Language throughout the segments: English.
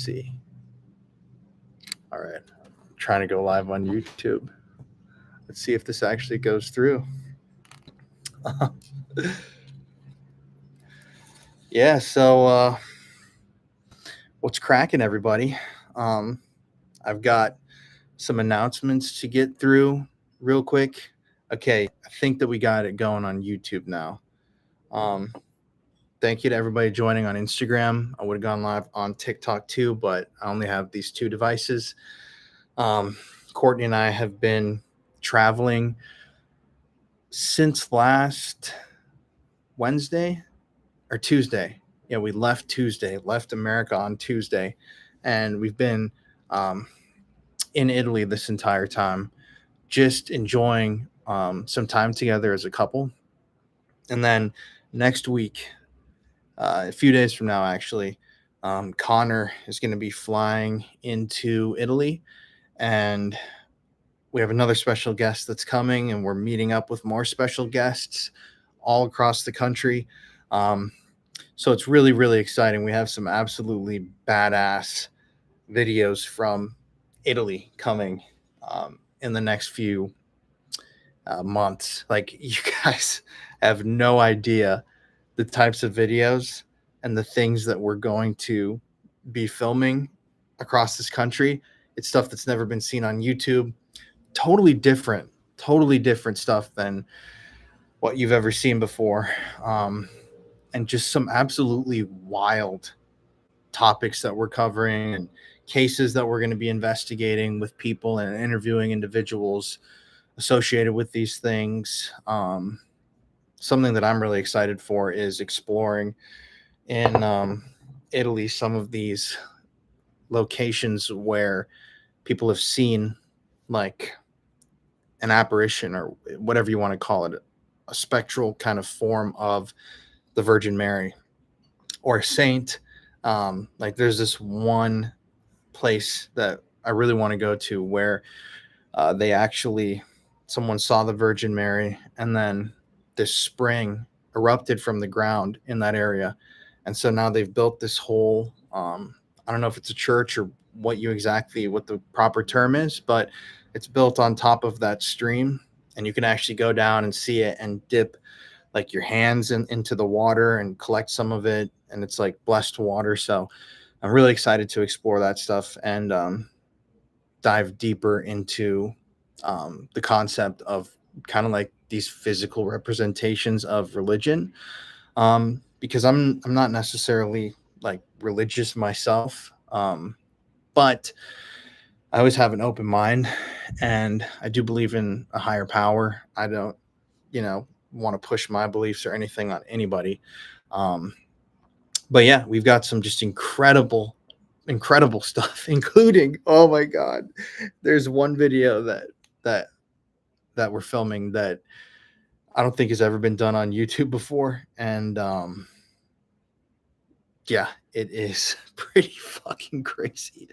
see. All right. I'm trying to go live on YouTube. Let's see if this actually goes through. Yeah, so what's cracking, everybody? I've got some announcements to get through real quick. Okay, I think that we got it going on YouTube now. Thank you to everybody joining on Instagram. I would have gone live on TikTok too, but I only have these two devices. Courtney and I have been traveling since last Wednesday or Tuesday. Yeah, we left Tuesday, left America on Tuesday, and we've been in Italy this entire time, just enjoying some time together as a couple. And then next week, a few days from now, actually, Connor is going to be flying into Italy, and we have another special guest that's coming, and we're meeting up with more special guests all across the country. So it's really, really exciting. We have some absolutely badass videos from Italy coming in the next few months. Like, you guys have no idea the types of videos and the things that we're going to be filming across this country. It's stuff that's never been seen on YouTube. Totally different stuff than what you've ever seen before. And just some absolutely wild topics that we're covering and cases that we're going to be investigating with people and interviewing individuals associated with these things. Something that I'm really excited for is exploring in Italy some of these locations where people have seen like an apparition or whatever you want to call it, a spectral kind of form of the Virgin Mary or a saint. Like, there's this one place that I really want to go to where they actually, someone saw the Virgin Mary, and then this spring erupted from the ground in that area. And so now they've built this whole, I don't know if it's a church or what the proper term is, but it's built on top of that stream, and you can actually go down and see it and dip like your hands into the water and collect some of it. And it's like blessed water. So I'm really excited to explore that stuff and dive deeper into the concept of kind of like these physical representations of religion. Because I'm not necessarily like religious myself, but I always have an open mind, and I do believe in a higher power. I don't, want to push my beliefs or anything on anybody. But yeah, we've got some just incredible stuff, including, oh my God, there's one video that we're filming that I don't think has ever been done on YouTube before. And yeah, it is pretty fucking crazy.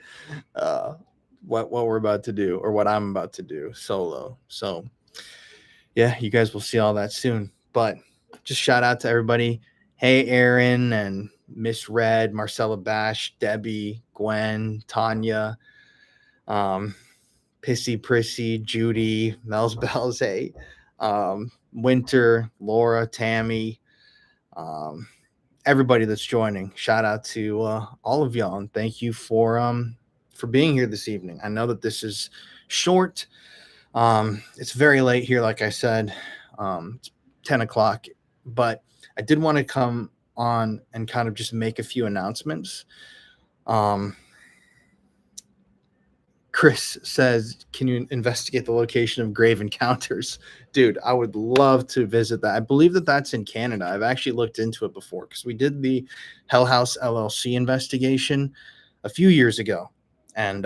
What we're about to do, or what I'm about to do solo. So yeah, you guys will see all that soon. But just shout out to everybody. Hey, Aaron and Miss Red, Marcella Bash, Debbie, Gwen, Tanya, Pissy Prissy, Judy, Mel's Bells, hey, Winter, Laura, Tammy, everybody that's joining. Shout out to all of y'all, and thank you for being here this evening. I know that this is short. It's very late here, like I said. It's 10 o'clock, but I did want to come on and kind of just make a few announcements. Chris says, can you investigate the location of grave encounters? Dude, I would love to visit that. I believe that that's in Canada. I've actually looked into it before because we did the Hell House LLC investigation a few years ago. And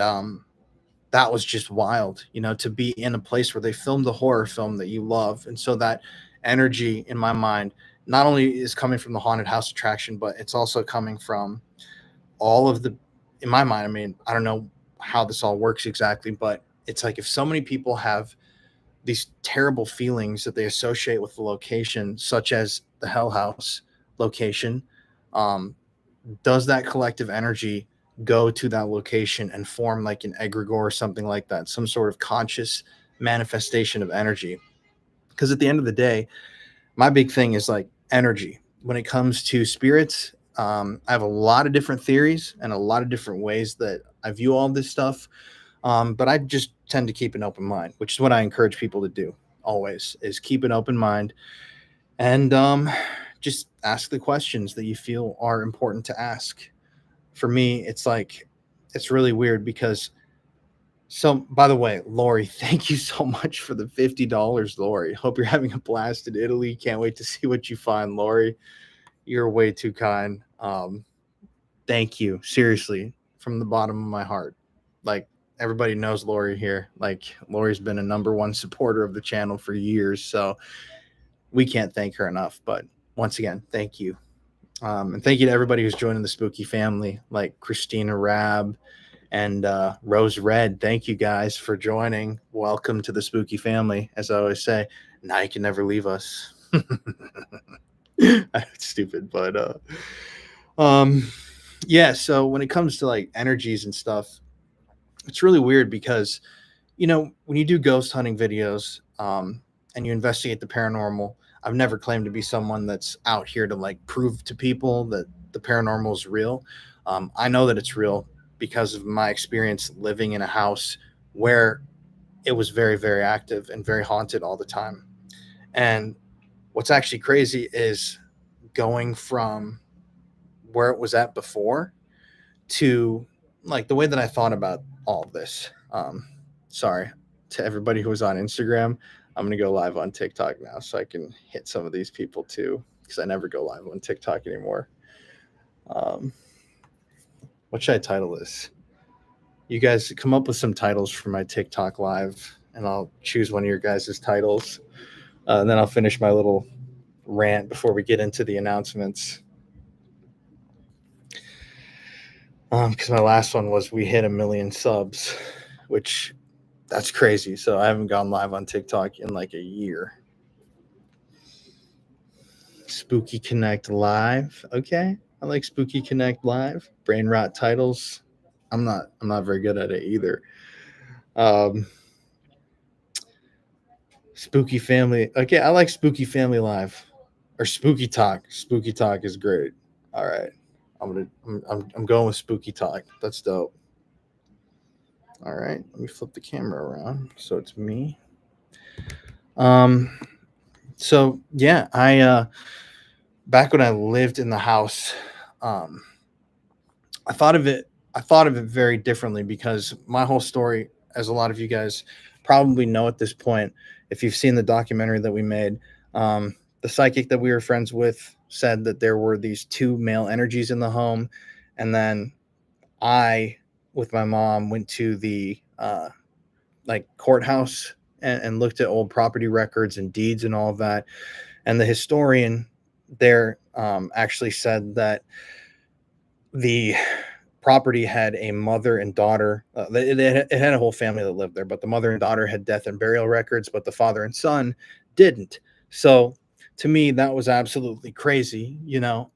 that was just wild, to be in a place where they filmed a horror film that you love. And so that energy in my mind not only is coming from the haunted house attraction, but it's also coming from all of in my mind, I mean, I don't know how this all works exactly, but it's like if so many people have these terrible feelings that they associate with the location, such as the Hell House location, does that collective energy go to that location and form like an egregore or something like that, some sort of conscious manifestation of energy. Because at the end of the day, my big thing is like energy. When it comes to spirits, I have a lot of different theories and a lot of different ways that I view all this stuff. But I just tend to keep an open mind, which is what I encourage people to do always, is keep an open mind and just ask the questions that you feel are important to ask. For me, it's like, it's really weird because, so by the way, Lori, thank you so much for the $50, Lori. Hope you're having a blast in Italy. Can't wait to see what you find, Lori. You're way too kind. Thank you, seriously, from the bottom of my heart. Like, everybody knows Lori here. Like, Lori's been a number one supporter of the channel for years, so we can't thank her enough. But once again, thank you. And thank you to everybody who's joining the spooky family, like Christina Rab and Rose Red. Thank you guys for joining. Welcome to the spooky family. As I always say, now you can never leave us. It's stupid, but yeah. So when it comes to like energies and stuff, it's really weird because, you know, when you do ghost hunting videos and you investigate the paranormal, I've never claimed to be someone that's out here to like prove to people that the paranormal is real. I know that it's real because of my experience living in a house where it was very, very active and very haunted all the time. And what's actually crazy is going from where it was at before to like the way that I thought about all of this. Sorry to everybody who was on Instagram. I'm going to go live on TikTok now so I can hit some of these people too, because I never go live on TikTok anymore. What should I title this? You guys come up with some titles for my TikTok live, and I'll choose one of your guys' titles. And then I'll finish my little rant before we get into the announcements. Because my last one was we hit 1 million subs, which that's crazy. So I haven't gone live on TikTok in like a year. Spooky Connect Live. Okay. I like Spooky Connect Live. Brain rot titles. I'm not very good at it either. Spooky Family. Okay, I like Spooky Family Live. Or Spooky Talk. Spooky Talk is great. All right. I'm going with Spooky Talk. That's dope. All right, let me flip the camera around so it's me. So yeah, I back when I lived in the house, I thought of it very differently because my whole story, as a lot of you guys probably know at this point, if you've seen the documentary that we made, the psychic that we were friends with said that there were these two male energies in the home, and then I, with my mom, went to the like courthouse and looked at old property records and deeds and all of that. And the historian there actually said that the property had a mother and daughter. It had a whole family that lived there, but the mother and daughter had death and burial records, but the father and son didn't. So to me, that was absolutely crazy, you know,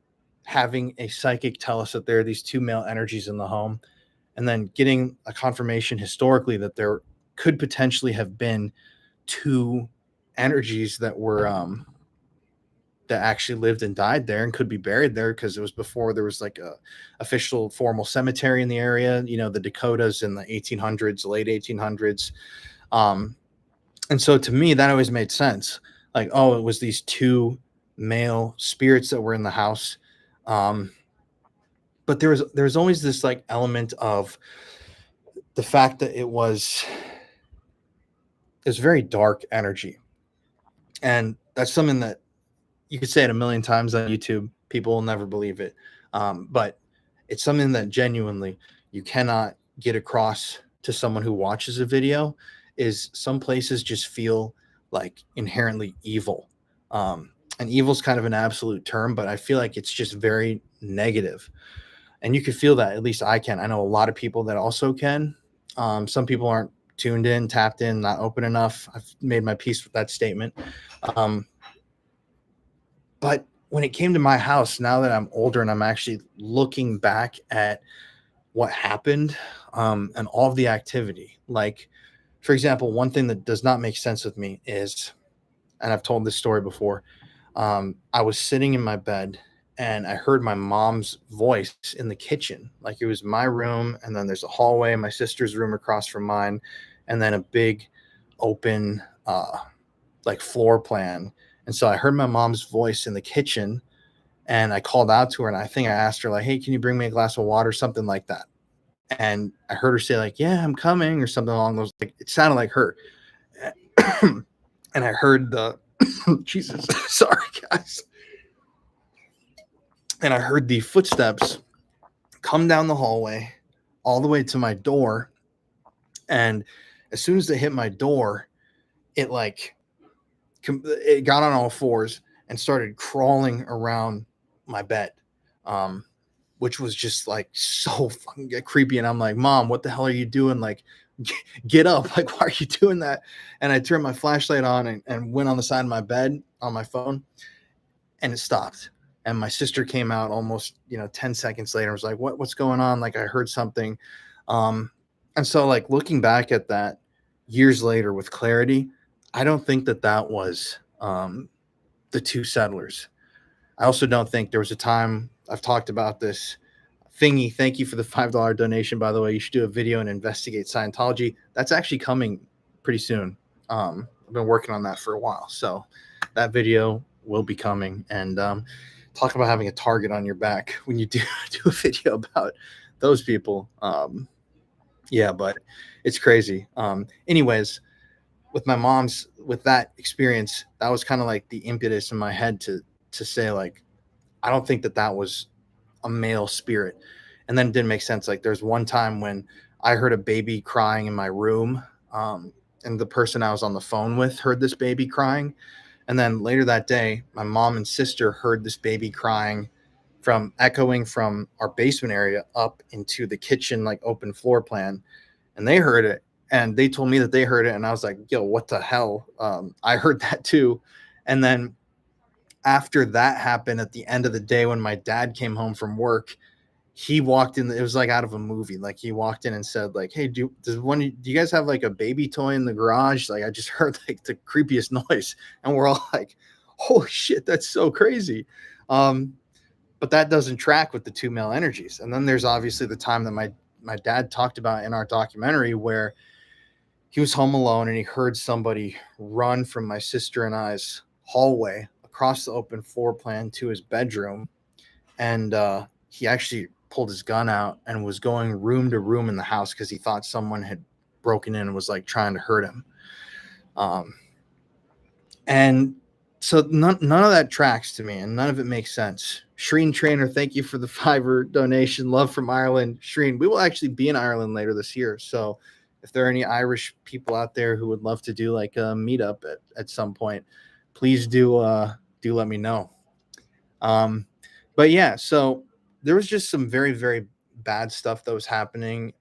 having a psychic tell us that there are these two male energies in the home, and then getting a confirmation historically that there could potentially have been two energies that were that actually lived and died there and could be buried there, because it was before there was like a official formal cemetery in the area, you know, the Dakotas in the 1800s, late 1800s. And so to me that always made sense, like, oh, it was these two male spirits that were in the house. But there's always this like element of the fact that it was very dark energy. And that's something that you could say it 1 million times on YouTube. People will never believe it. But it's something that genuinely you cannot get across to someone who watches a video, is some places just feel like inherently evil. And evil is kind of an absolute term, but I feel like it's just very negative. And you can feel that, at least I can. I know a lot of people that also can. Some people aren't tuned in, tapped in, not open enough. I've made my peace with that statement. But when it came to my house, now that I'm older and I'm actually looking back at what happened, and all of the activity. Like, for example, one thing that does not make sense with me is, and I've told this story before. I was sitting in my bed and I heard my mom's voice in the kitchen. Like, it was my room, and then there's a hallway, my sister's room across from mine, and then a big open like floor plan. And so I heard my mom's voice in the kitchen, and I called out to her, and I think I asked her like, "Hey, can you bring me a glass of water?" Something like that. And I heard her say like, "Yeah, I'm coming," or something along those. Like, it sounded like her. And I heard the Jesus, sorry guys. And I heard the footsteps come down the hallway all the way to my door. And as soon as they hit my door, it like it got on all fours and started crawling around my bed, um, which was just like so fucking creepy. And I'm like, "Mom, what the hell are you doing? Like, get up! Like, why are you doing that?" And I turned my flashlight on and went on the side of my bed on my phone, and it stopped. And my sister came out almost, 10 seconds later and was like, what's going on? Like, I heard something. Um, and so, like, looking back at that years later with clarity, I don't think that that was the two settlers. I also don't think there was a time I've talked about this. Thingy, thank you for the $5 donation, by the way. You should do a video and investigate Scientology. That's actually coming pretty soon. I've been working on that for a while. So that video will be coming. And talk about having a target on your back when you do, do a video about those people. Yeah, but it's crazy. Anyways, with my mom's, with that experience, that was kind of like the impetus in my head to say, like, I don't think that that was a male spirit. And then it didn't make sense. Like, there's one time when I heard a baby crying in my room, and the person I was on the phone with heard this baby crying. And then later that day, my mom and sister heard this baby crying from echoing from our basement area up into the kitchen, like open floor plan. And they heard it, and they told me that they heard it. And I was like, "Yo, what the hell?" I heard that too. And then after that happened, at the end of the day, when my dad came home from work, he walked in. It was like out of a movie. Like, he walked in and said, like, "Hey, do you guys have like a baby toy in the garage? Like, I just heard like the creepiest noise." And we're all like, "Holy shit, that's so crazy." Um, but that doesn't track with the two male energies. And then there's obviously the time that my dad talked about in our documentary, where he was home alone and he heard somebody run from my sister and I's hallway across the open floor plan to his bedroom. And he actually pulled his gun out and was going room to room in the house because he thought someone had broken in and was like trying to hurt him. Um, and so none of that tracks to me, and none of it makes sense. Shreen Trainer, thank you for the fiver donation. Love from Ireland. Shreen, we will actually be in Ireland later this year. So if there are any Irish people out there who would love to do like a meetup at some point, please do let me know. But yeah, so there was just some very, very bad stuff that was happening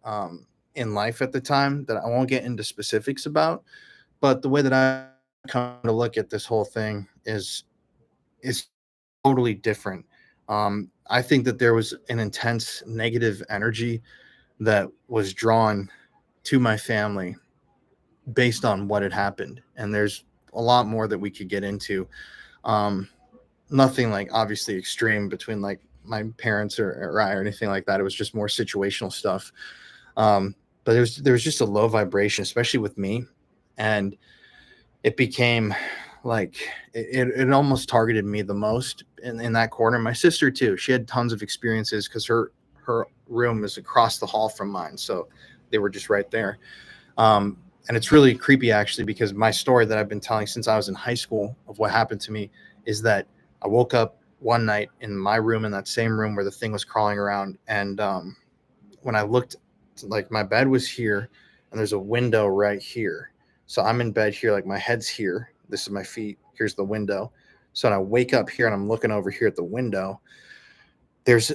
in life at the time that I won't get into specifics about. But the way that I come to look at this whole thing is totally different. I think that there was an intense negative energy that was drawn to my family based on what had happened, and there's a lot more that we could get into. Um, Nothing like obviously extreme between like my parents or I or anything like that. It was just more situational stuff. But there was just a low vibration, especially with me, and it became like it almost targeted me the most in that corner. My sister too. She had tons of experiences because her room is across the hall from mine, so they were just right there. And it's really creepy actually, because my story that I've been telling since I was in high school of what happened to me is that I woke up one night in my room, in that same room where the thing was crawling around. And when I looked, like, my bed was here and there's a window right here. So I'm in bed here, like my head's here. This is my feet. Here's the window. So when I wake up here and I'm looking over here at the window, there's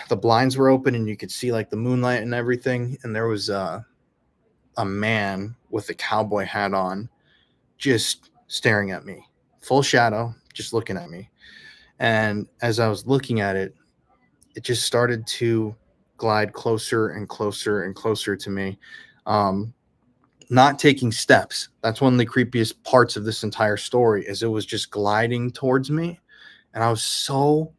the blinds were open and you could see like the moonlight and everything. And there was a man with a cowboy hat on, just staring at me, full shadow, just looking at me. And as I was looking at it, it just started to glide closer and closer and closer to me. Um, Not taking steps. That's one of the creepiest parts of this entire story is it was just gliding towards me. And I was so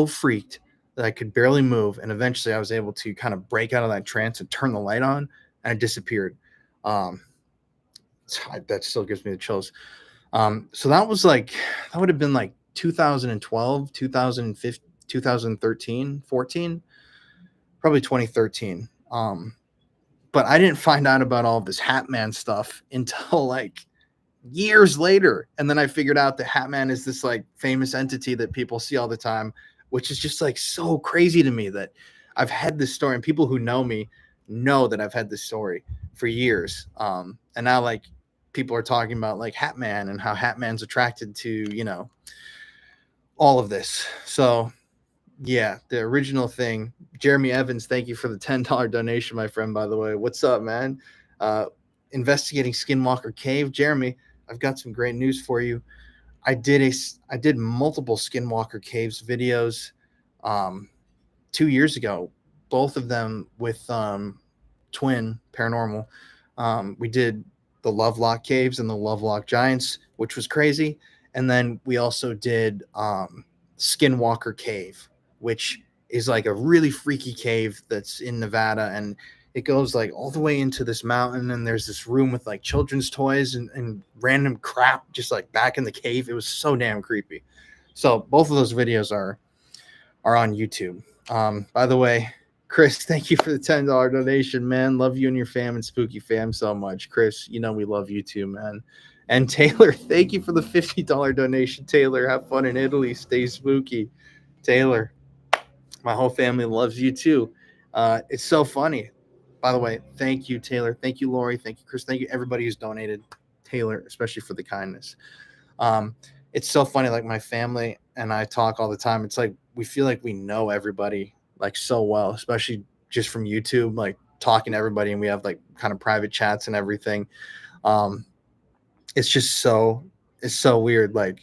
freaked that I could barely move. And eventually I was able to kind of break out of that trance and turn the light on and it disappeared. Um, that still gives me the chills. So that was like, that would have been like 2012, 2015, 2013, 14, probably 2013. But I didn't find out about all this Hatman stuff until like years later. And then I figured out that Hatman is this like famous entity that people see all the time, which is just like so crazy to me that I've had this story and people who know me know that I've had this story for years. And now like people are talking about like Hatman and how Hatman's attracted to, all of this. So yeah, the original thing. Jeremy Evans, thank you for the $10 donation, my friend, by the way. What's up, man? Uh, Investigating Skinwalker Cave. Jeremy, I've got some great news for you. I did multiple Skinwalker Caves videos 2 years ago, both of them with Twin Paranormal. We did the Lovelock Caves and the Lovelock Giants, which was crazy. And then we also did Skinwalker Cave, which is like a really freaky cave that's in Nevada. And it goes like all the way into this mountain. And there's this room with like children's toys and random crap just like back in the cave. It was so damn creepy. So both of those videos are on YouTube. By the way, Chris, thank you for the $10 donation, man. Love you and your fam and Spooky Fam so much. Chris, we love you too, man. And Taylor, thank you for the $50 donation. Taylor, have fun in Italy. Stay spooky. Taylor, my whole family loves you too. It's so funny. By the way, thank you, Taylor. Thank you, Lori. Thank you, Chris. Thank you, everybody who's donated. Taylor, especially for the kindness. It's so funny. Like my family and I talk all the time. It's like we feel like we know everybody like so well, especially just from YouTube, like talking to everybody, and we have like kind of private chats and everything. It's just it's so weird. Like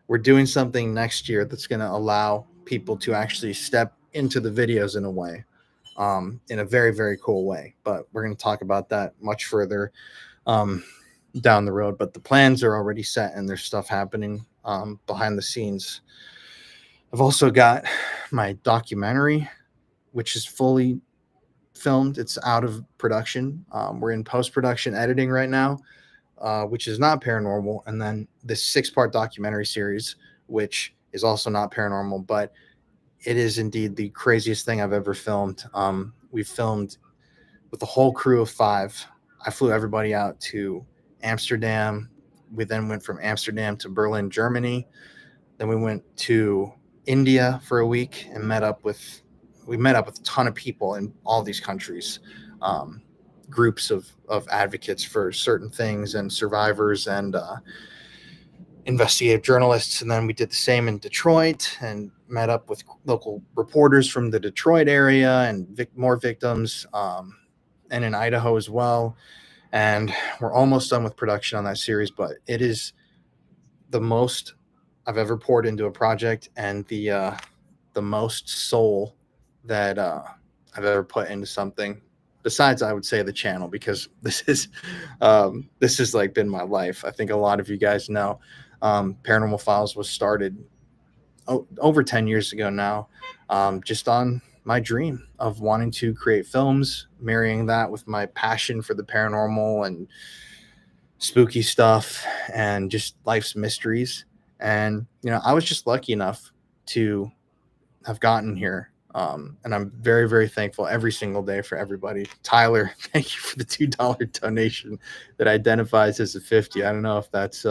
we're doing something next year that's going to allow people to actually step into the videos in a way, in a very, very cool way. But we're going to talk about that much further down the road. But the plans are already set and there's stuff happening behind the scenes. I've also got my documentary, which is fully filmed. It's out of production. We're in post-production editing right now, which is not paranormal. And then this 6-part documentary series, which is also not paranormal, but it is indeed the craziest thing I've ever filmed. We filmed with a whole crew of 5. I flew everybody out to Amsterdam. We then went from Amsterdam to Berlin, Germany. Then we went to India for a week and met up with a ton of people in all these countries, groups of advocates for certain things and survivors and investigative journalists. And then we did the same in Detroit and met up with local reporters from the Detroit area and more victims, and in Idaho as well. And we're almost done with production on that series, but it is the most I've ever poured into a project and the most soul that I've ever put into something. Besides, I would say the channel, because this is like been my life. I think a lot of you guys know Paranormal Files was started over 10 years ago now, just on my dream of wanting to create films, marrying that with my passion for the paranormal and spooky stuff and just life's mysteries. And, I was just lucky enough to have gotten here. And I'm very, very thankful every single day for everybody. Tyler, thank you for the $2 donation that identifies as a 50. I don't know if that's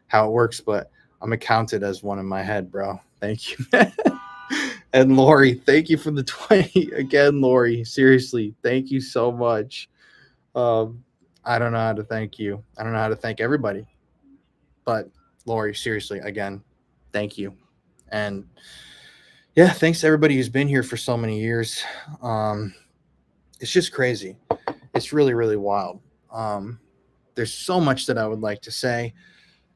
how it works, but I'm gonna count it as one in my head, bro. Thank you. And Lori, thank you for the 20 again. Lori, seriously, thank you so much. I don't know how to thank you. I don't know how to thank everybody, but Lori, seriously, again, thank you. And yeah, thanks to everybody who's been here for so many years. It's just crazy. It's really, really wild. There's so much that I would like to say.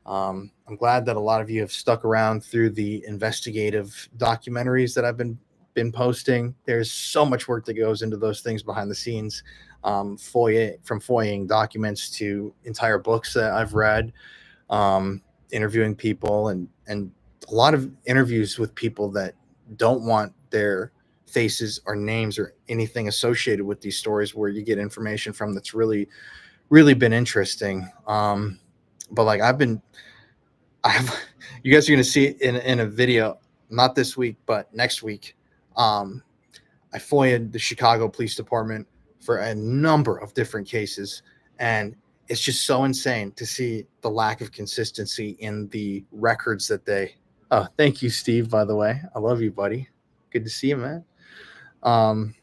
I'm glad that a lot of you have stuck around through the investigative documentaries that I've been been posting. There's so much work that goes into those things behind the scenes. FOIAing documents to entire books that I've read, um, interviewing people, and a lot of interviews with people that don't want their faces or names or anything associated with these stories, where you get information from that's really been interesting. But like I've you guys are gonna see it in a video, not this week, but next week. Um, I FOIA'd the Chicago Police Department for a number of different cases, and it's just so insane to see the lack of consistency in the records that they. Oh, thank you, Steve. By the way, I love you, buddy. Good to see you, man. Um,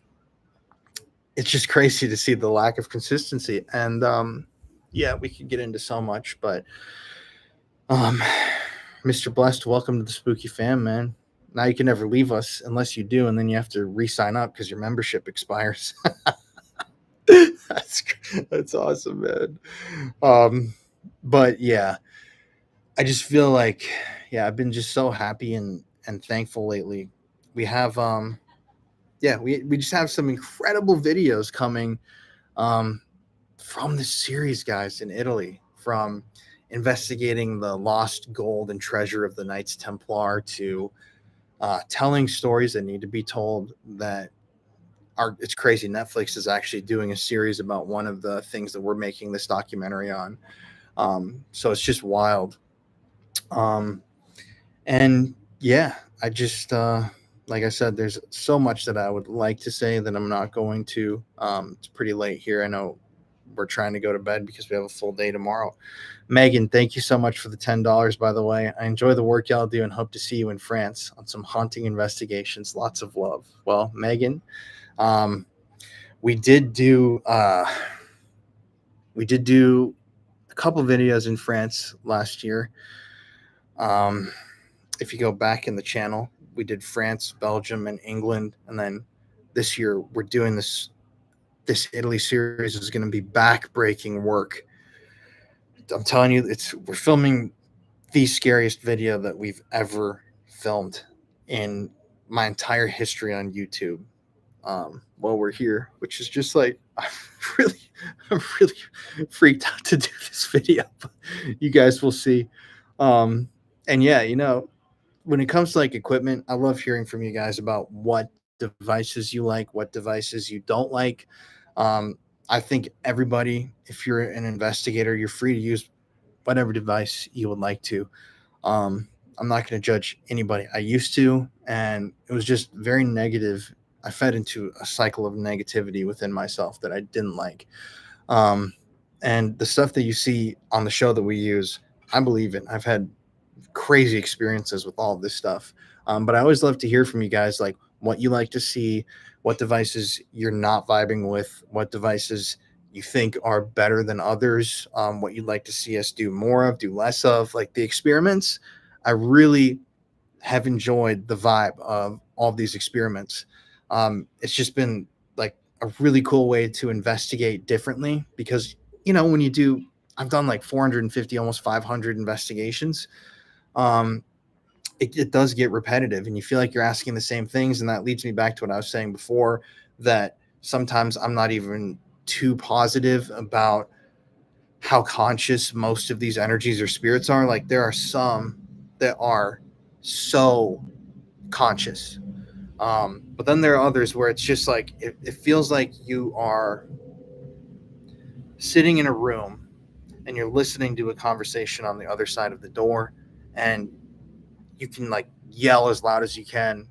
it's just crazy to see the lack of consistency, and yeah, we could get into so much, but um, Mr. Blessed, welcome to the Spooky Fam, man. Now you can never leave us unless you do, and then you have to re-sign up because your membership expires. that's that's awesome, man. Um, but yeah, I just feel like, yeah, I've been just so happy and thankful lately. We have yeah, we just have some incredible videos coming um from this series, guys, in Italy, from investigating the lost gold and treasure of the Knights Templar to telling stories that need to be told, that are, it's crazy. Netflix is actually doing a series about one of the things that we're making this documentary on. So it's just wild. Um, and yeah, I just, like I said, there's so much that I would like to say that I'm not going to. It's pretty late here. I know we're trying to go to bed because we have a full day tomorrow. Megan, thank you so much for the $10, by the way. I enjoy the work y'all do and hope to see you in France on some haunting investigations. Lots of love. Well, Megan, um, we did do a couple videos in France last year. Um, if you go back in the channel, we did France, Belgium, and England, and then this year we're doing this Italy series is going to be back-breaking work. I'm telling you, we're filming the scariest video that we've ever filmed in my entire history on YouTube. While we're here, which is just like, really, I'm really freaked out to do this video. You guys will see. Um, and yeah, when it comes to like equipment, I love hearing from you guys about what devices you like, what devices you don't like. Um, I think everybody, if you're an investigator, you're free to use whatever device you would like to. Um, I'm not going to judge anybody. I used to, and it was just very negative. I fed into a cycle of negativity within myself that I didn't like. Um, and the stuff that you see on the show that we use, I believe in. I've had crazy experiences with all of this stuff. But I always love to hear from you guys, like what you like to see, what devices you're not vibing with, what devices you think are better than others, what you'd like to see us do more of, do less of, like the experiments. I really have enjoyed the vibe of all of these experiments. It's just been like a really cool way to investigate differently because, when you do, I've done like 450, almost 500 investigations. Um, it does get repetitive and you feel like you're asking the same things. And that leads me back to what I was saying before, that sometimes I'm not even too positive about how conscious most of these energies or spirits are. Like there are some that are so conscious. But then there are others where it's just like, it feels like you are sitting in a room and you're listening to a conversation on the other side of the door, and you can like yell as loud as you can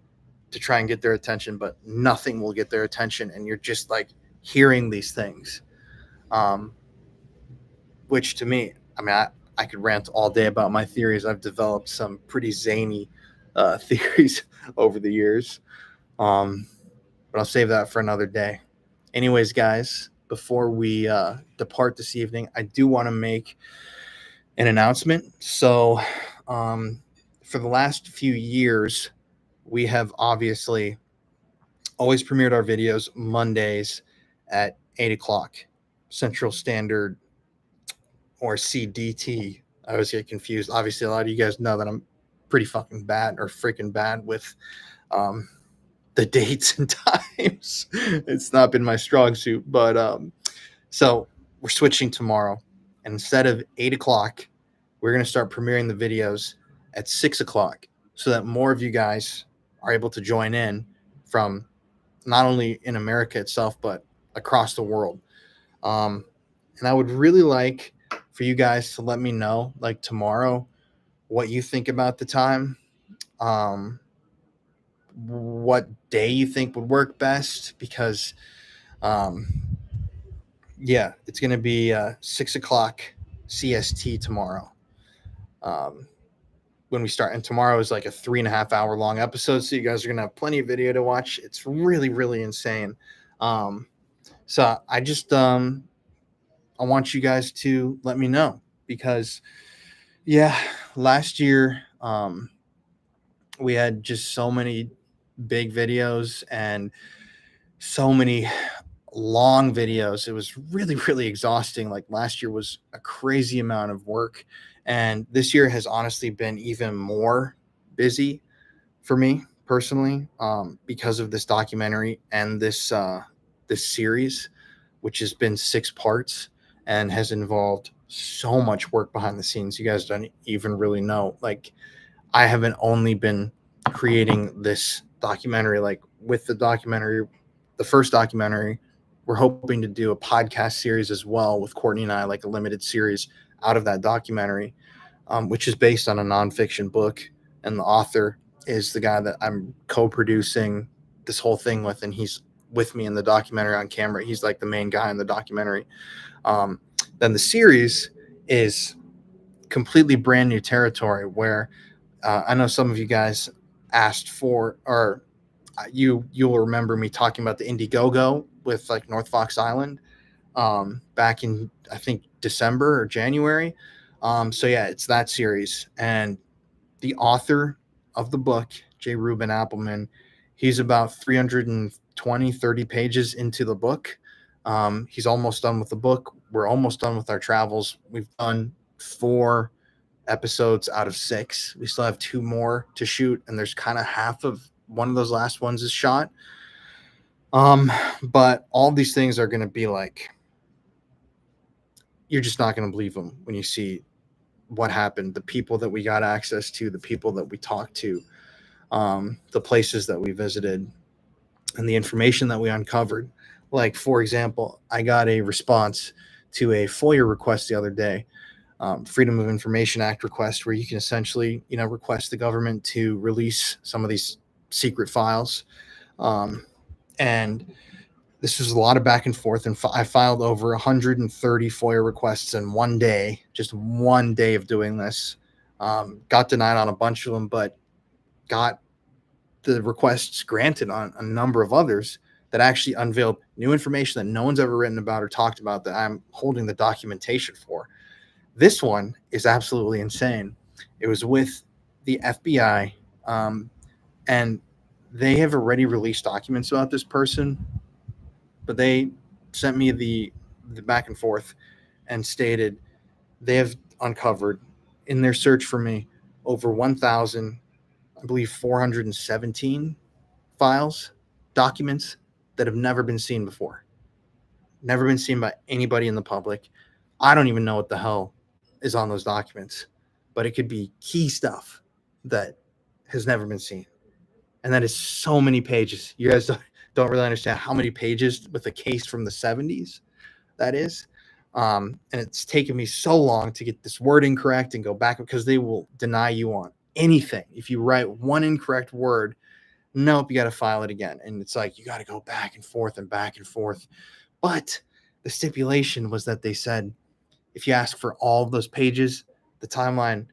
to try and get their attention, but nothing will get their attention. And you're just like hearing these things. Um, which to me, I mean, I could rant all day about my theories. I've developed some pretty zany theories over the years. Um, but I'll save that for another day. Anyways, guys, before we depart this evening, I do want to make an announcement. So, for the last few years, we have obviously always premiered our videos Mondays at 8 o'clock Central Standard, or CDT. I always get confused. Obviously, a lot of you guys know that I'm pretty fucking bad, or freaking bad, with um, the dates and times. It's not been my strong suit, but so we're switching tomorrow, and instead of 8 o'clock, we're going to start premiering the videos at 6 o'clock, so that more of you guys are able to join in from not only in America itself, but across the world. And I would really like for you guys to let me know, like tomorrow, what you think about the time, um, what day you think would work best, because um, yeah, it's going to be 6 o'clock CST tomorrow. Um, when we start, and tomorrow is like a 3.5 hour long episode, so you guys are going to have plenty of video to watch. It's really, really insane. Um, so I want you guys to let me know, because yeah, last year we had just so many big videos and so many long videos. It was really, really exhausting. Like last year was a crazy amount of work, and this year has honestly been even more busy for me personally, because of this documentary and this series, which has been 6 parts and has involved so much work behind the scenes. You guys don't even really know. Like, I haven't only been creating this documentary, like with the first documentary, we're hoping to do a podcast series as well with Courtney and I, like a limited series out of that documentary, which is based on a nonfiction book. And the author is the guy that I'm co-producing this whole thing with, and he's with me in the documentary on camera. He's like the main guy in the documentary. Um, then the series is completely brand new territory where I know some of you guys asked for, or you'll remember me talking about the Indiegogo with like North Fox Island, back in, I think, December or January. So yeah, it's that series, and the author of the book, J. Reuben Appelman, he's about 30 pages into the book. He's almost done with the book. We're almost done with our travels. We've done 4 episodes out of 6. We still have 2 more to shoot, and there's kind of half of one of those last ones is shot. But all these things are going to be like, you're just not going to believe them when you see what happened, the people that we got access to, the people that we talked to, the places that we visited, and the information that we uncovered. Like, for example, I got a response to a FOIA request the other day, Freedom of Information Act request, where you can essentially, request the government to release some of these secret files. And this was a lot of back and forth, and I filed over 130 FOIA requests in one day, just one day of doing this. Got denied on a bunch of them, but got the requests granted on a number of others that actually unveiled new information that no one's ever written about or talked about, that I'm holding the documentation for. This one is absolutely insane. It was with the FBI, and they have already released documents about this person, but they sent me the back and forth and stated they have uncovered, in their search for me, over 1,000, I believe 417 files, documents that have never been seen before, never been seen by anybody in the public. I don't even know what the hell is on those documents, but it could be key stuff that has never been seen. And that is so many pages. You guys don't really understand how many pages with a case from the 70s that is. And it's taken me so long to get this wording correct and go back, because they will deny you on anything. If you write one incorrect word, nope, you got to file it again. And it's like, you got to go back and forth and back and forth. But the stipulation was that they said, if you ask for all of those pages, the timeline,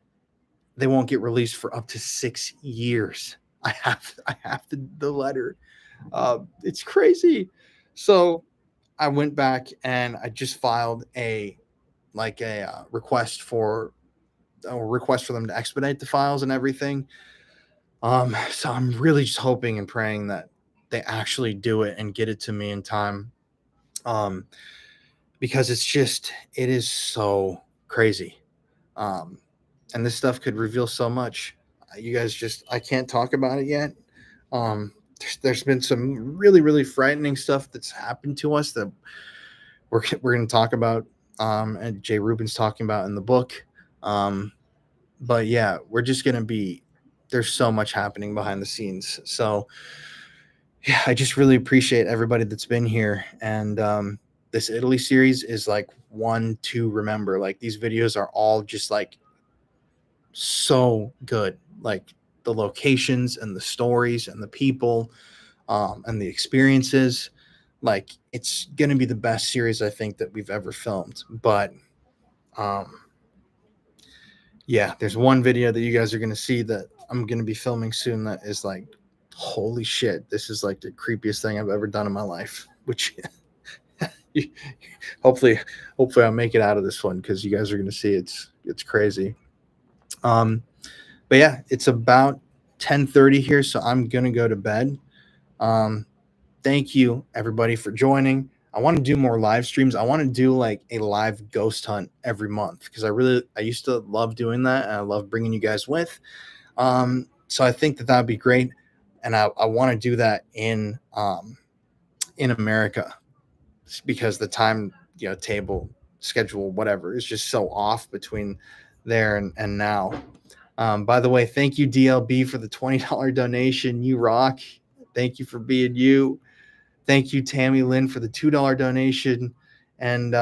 they won't get released for up to 6 years. I have the letter. It's crazy. So I went back and I just filed a request for them to expedite the files and everything. So I'm really just hoping and praying that they actually do it and get it to me in time. Um, because it is so crazy. Um, and this stuff could reveal so much. You guys I can't talk about it yet. there's been some really, really frightening stuff that's happened to us that we're going to talk about, and Jay Rubin's talking about in the book. But yeah, we're just going to be, there's so much happening behind the scenes. So yeah, I just really appreciate everybody that's been here. And this Italy series is like one to remember. Like these videos are all just like so good. Like the locations and the stories and the people, and the experiences. Like it's going to be the best series I think that we've ever filmed. But um, yeah, there's one video that you guys are going to see that I'm going to be filming soon that is like, holy shit, this is like the creepiest thing I've ever done in my life. Which hopefully I'll make it out of this one, because you guys are going to see it's crazy. But yeah, it's about 10:30 here, so I'm going to go to bed. Thank you everybody for joining. I want to do more live streams. I want to do like a live ghost hunt every month, because I used to love doing that, and I love bringing you guys with. So I think that would be great, and I want to do that in America, because the time, table schedule, whatever, is just so off between there and now. By the way, thank you DLB for the $20 donation. You rock. Thank you for being you. Thank you, Tammy Lynn, for the $2 donation. And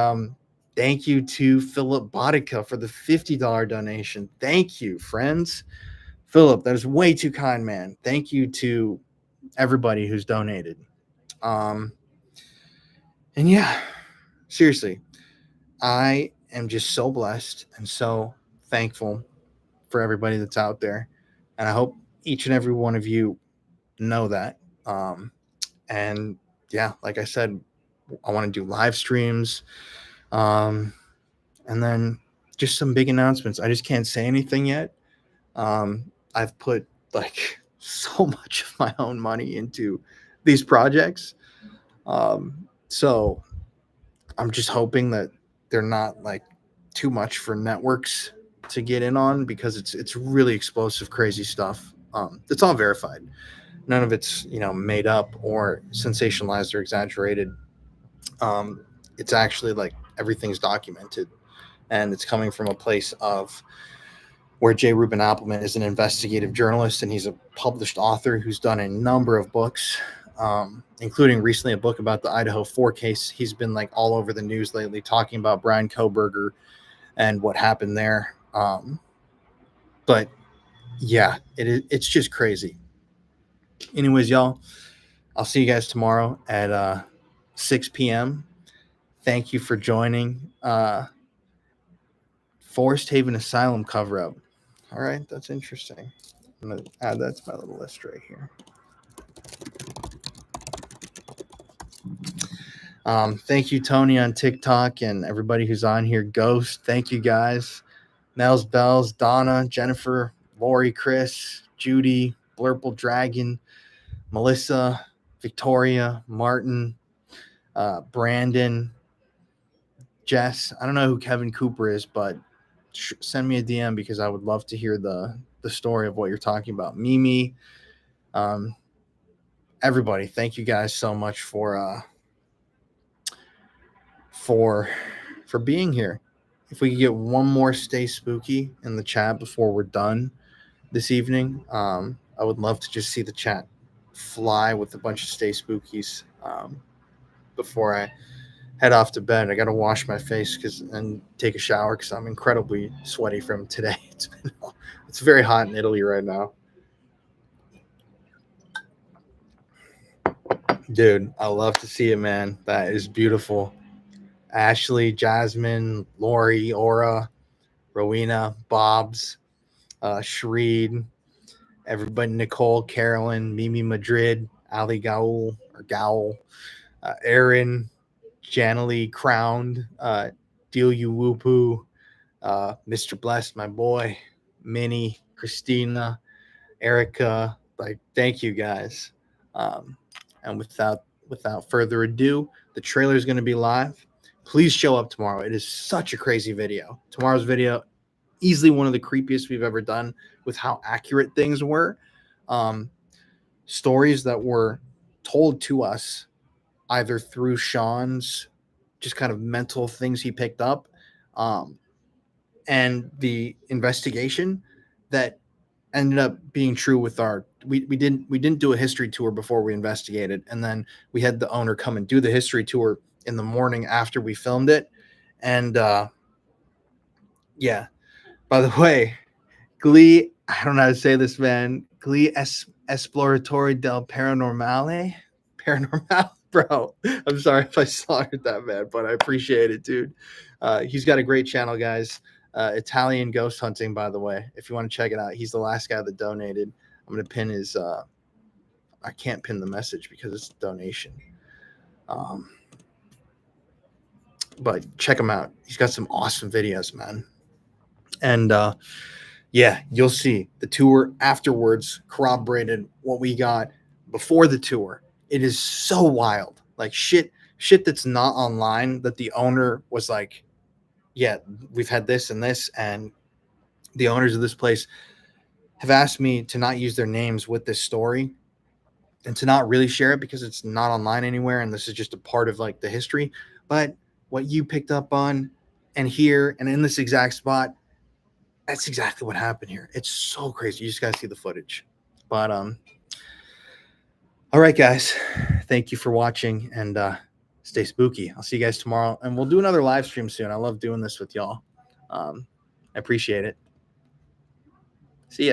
thank you to Philip Bodica for the $50 donation. Thank you, friends. Philip, that is way too kind, man. Thank you to everybody who's donated. And yeah, seriously, I am just so blessed and so thankful for everybody that's out there. And I hope each and every one of you know that. And yeah, like I said, I want to do live streams, and then just some big announcements. I just can't say anything yet. I've put like so much of my own money into these projects, so I'm just hoping that they're not like too much for networks to get in on, because it's really explosive, crazy stuff. It's all verified. None of it's made up or sensationalized or exaggerated. It's actually like everything's documented, and it's coming from a place of where J. Reuben Appelman is an investigative journalist, and he's a published author who's done a number of books, including recently a book about the Idaho 4 case. He's been like all over the news lately talking about Brian Koberger and what happened there. But yeah, it's just crazy. Anyways, y'all, I'll see you guys tomorrow at 6 p.m. Thank you for joining. Forest Haven Asylum cover-up. All right, that's interesting. I'm going to add that to my little list right here. Thank you, Tony, on TikTok, and everybody who's on here. Ghost, thank you, guys. Nels Bells, Donna, Jennifer, Lori, Chris, Judy, Blurple Dragon, Melissa, Victoria, Martin, Brandon, Jess. I don't know who Kevin Cooper is, but send me a DM, because I would love to hear the story of what you're talking about. Mimi, everybody, thank you guys so much for being here. If we could get one more stay spooky in the chat before we're done this evening, I would love to just see the chat fly with a bunch of stay spookies before I head off to bed. I got to wash my face and take a shower, because I'm incredibly sweaty from today. It's very hot in Italy right now. Dude, I love to see it, man. That is beautiful. Ashley, Jasmine, Lori, Aura, Rowena, Bobs, Shreed, everybody, Nicole, Carolyn, Mimi Madrid, Ali Gaul, Aaron, Janalee Crowned, Deal You Whoopoo, Mr. Blessed, my boy, Minnie, Christina, Erica. Like, thank you guys. And without further ado, the trailer is going to be live. Please show up tomorrow. It is such a crazy video. Tomorrow's video, easily one of the creepiest we've ever done with how accurate things were. stories that were told to us either through Sean's just kind of mental things he picked up, um, and the investigation that ended up being true with our we didn't do a history tour before we investigated, and then we had the owner come and do the history tour in the morning after we filmed it. And yeah, by the way, Glee, I don't know how to say this, man. Glee Esploratori del Paranormale. Paranormal, bro. I'm sorry if I slaughtered that, man, but I appreciate it, dude. He's got a great channel, guys. Italian ghost hunting, by the way. If you want to check it out, he's the last guy that donated. I'm gonna pin his. I can't pin the message because it's a donation. But check him out. He's got some awesome videos, man. And yeah, you'll see the tour afterwards corroborated what we got before the tour. It is so wild, like shit that's not online, that the owner was like, yeah, we've had this and this, and the owners of this place have asked me to not use their names with this story and to not really share it because it's not online anywhere, and this is just a part of like the history. But what you picked up on and here and in this exact spot, that's exactly what happened here. It's so crazy. You just gotta see the footage. But all right, guys, thank you for watching, and stay spooky. I'll see you guys tomorrow, and we'll do another live stream soon. I love doing this with y'all. I appreciate it. See ya.